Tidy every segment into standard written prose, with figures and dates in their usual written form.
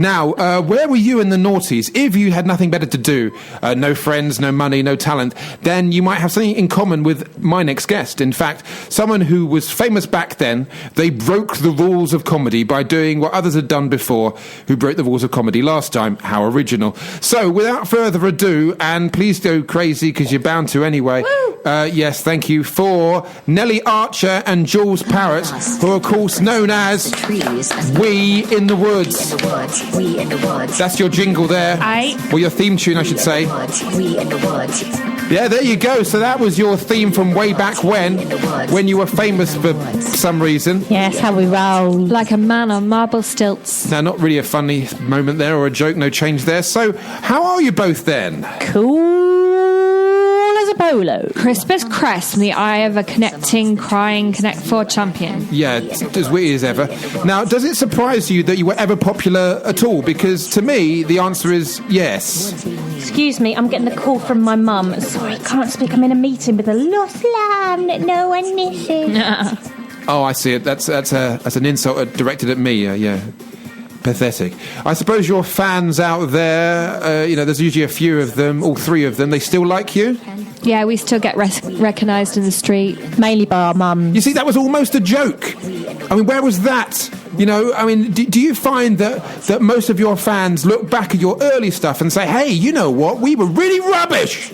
Now, where were you in the noughties? If you had nothing better to do, no friends, no money, no talent, then you might have something in common with my next guest. In fact, someone who was famous back then, they broke the rules of comedy by doing what others had done before, who broke the rules of comedy last time. How original. So, without further ado, and please go crazy because you're bound to anyway. Yes, thank you, for Nellie Archer and Jules Parrott, who are, of course, known as We in the Woods. We in the woods. That's your jingle there. Well, your theme tune, I should say. We in the woods. Yeah, there you go. So that was your theme from way back when you were famous for some reason. Yes, how we roll. Like a man on marble stilts. Now, not really a funny moment there or a joke, no change there. So, how are you both then? Cool as a polo. Crisp as crest in the eye of a connecting, crying Connect 4 champion. Yeah, it's as witty as ever. Now, does it surprise you that you were ever popular at all? Because to me, the answer is yes. Excuse me, I'm getting a call from my mum. Sorry, I can't speak. I'm in a meeting with a lost lamb that no one misses. Oh, I see it. That's an insult directed at me. Yeah. Pathetic. I suppose your fans out there, there's usually a few of them, all three of them, they still like you? Yeah, we still get recognised in the street. Mainly by our mums. You see, that was almost a joke. I mean, where was that? Do you find that most of your fans look back at your early stuff and say, hey, you know what, we were really rubbish?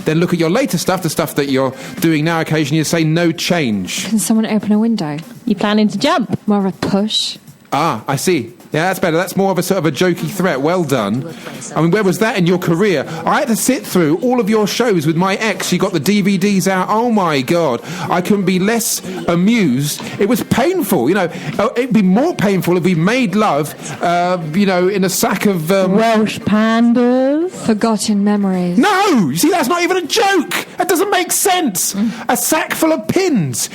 Then look at your later stuff, the stuff that you're doing now occasionally, and say no change. Can someone open a window? You planning to jump? More of a push. Ah, I see. Yeah, that's better. That's more of a sort of a jokey threat. Well done. I mean, where was that in your career? I had to sit through all of your shows with my ex. She got the DVDs out. Oh, my God. I couldn't be less amused. It was painful. It'd be more painful if we made love, in a sack of... Welsh pandas. Forgotten memories. No! You see, that's not even a joke. That doesn't make sense. A sack full of pins.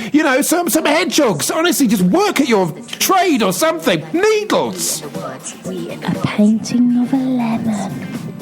Some hedgehogs. Honestly, just work at your trade or something. Needles. A painting of a lemon.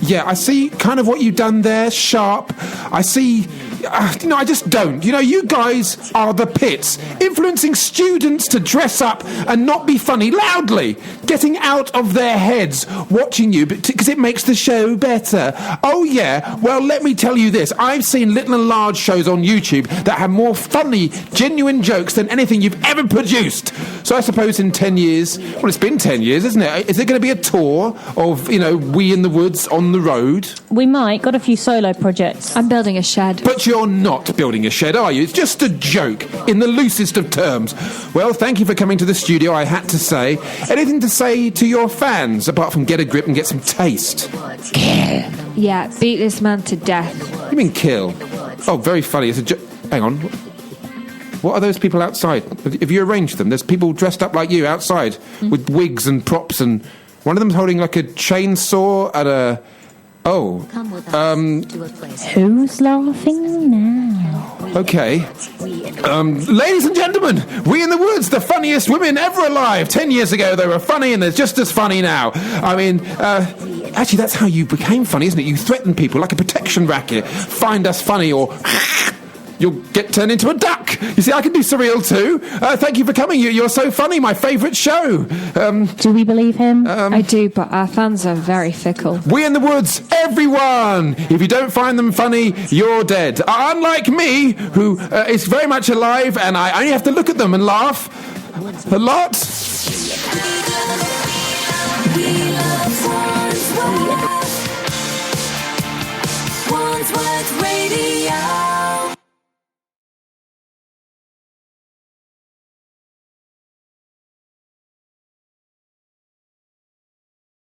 Yeah, I see kind of what you've done there, sharp. I see... I just don't. You guys are the pits, influencing students to dress up and not be funny loudly, getting out of their heads, watching you because it makes the show better. Oh, yeah. Well, let me tell you this. I've seen little and large shows on YouTube that have more funny, genuine jokes than anything you've ever produced. So I suppose in 10 years, well, it's been 10 years, isn't it? Is there going to be a tour of, We in the Woods on the road? We might. Got a few solo projects. I'm building a shed. But you're not building a shed, are you? It's just a joke, in the loosest of terms. Well, thank you for coming to the studio, I had to say. Anything to say to your fans, apart from get a grip and get some taste? Kill. Yeah, beat this man to death. You mean kill? Oh, very funny. It's a hang on. What are those people outside? Have you arranged them? There's people dressed up like you outside with wigs and props, and one of them's holding like a chainsaw and a... Oh, who's laughing now? Okay. Ladies and gentlemen, We in the Woods, the funniest women ever alive. 10 years ago they were funny and they're just as funny now. I mean, actually that's how you became funny, isn't it? You threaten people like a protection racket. Find us funny or... You'll get turned into a duck. You see, I can do surreal too. Thank you for coming. You're so funny. My favourite show. Do we believe him? I do, but our fans are very fickle. We in the Woods, everyone. If you don't find them funny, you're dead. Unlike me, who is very much alive, and I only have to look at them and laugh a lot. Wandsworth Radio.